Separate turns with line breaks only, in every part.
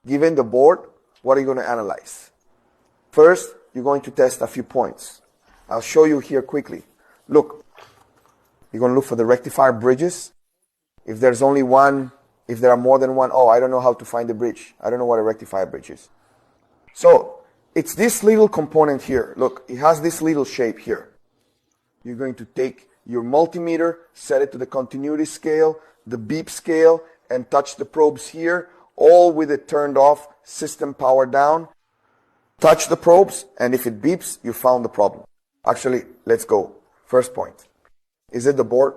Given the board, what are you going to analyze? First, you're going to test a few points. I'll show you here quickly. Look, you're going to look for the rectifier bridges. If there's only one, if there are more than one, oh, I don't know how to find the bridge. I don't know what a rectifier bridge is. So, it's this little component here. Look, it has this little shape here. You're going to take your multimeter, set it to the continuity scale, the beep scale, and touch the probes here, all with it turned off, system power down. Touch the probes, and if it beeps, you found the problem. Actually, let's go. First point. Is it the board?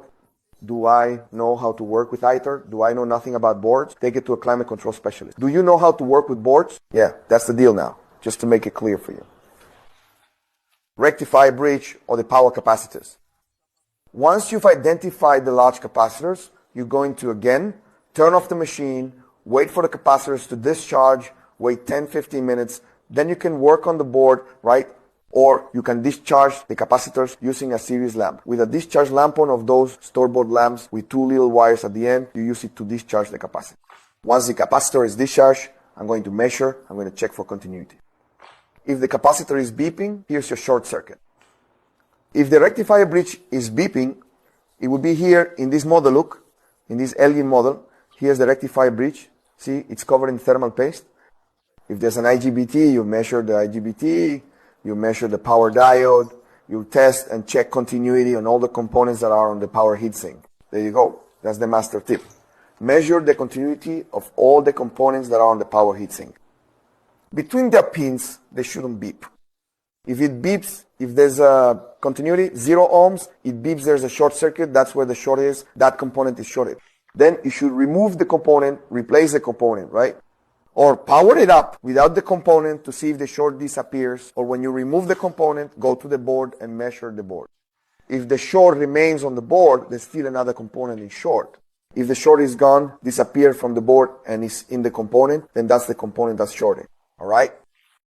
Do I know how to work with ITER? Do I know nothing about boards? Take it to a climate control specialist. Do you know how to work with boards? Yeah, that's the deal now, just to make it clear for you. Rectifier bridge or the power capacitors. Once you've identified the large capacitors, you're going to again turn off the machine, wait for the capacitors to discharge, wait 10-15 minutes, then you can work on the board, right? Or you can discharge the capacitors using a series lamp. With a discharge lamp on of those store-bought lamps with two little wires at the end, you use it to discharge the capacitor. Once the capacitor is discharged, I'm going to measure, I'm going to check for continuity. If the capacitor is beeping, here's your short circuit. If the rectifier bridge is beeping, it will be here in this model, look, in this Elgin model. Here's the rectifier bridge. See, it's covered in thermal paste. If there's an IGBT, you measure the IGBT, you measure the power diode, you test and check continuity on all the components that are on the power heatsink. There you go. That's the master tip. Measure the continuity of all the components that are on the power heatsink. Between their pins, they shouldn't beep. If it beeps, if there's a continuity, 0 ohms, it beeps, there's a short circuit, that's where the short is, that component is shorted. Then you should remove the component, replace the component, right? Or power it up without the component to see if the short disappears. Or when you remove the component, go to the board and measure the board. If the short remains on the board, there's still another component is short. If the short is gone, disappeared from the board and is in the component, then that's the component that's shorted. All right?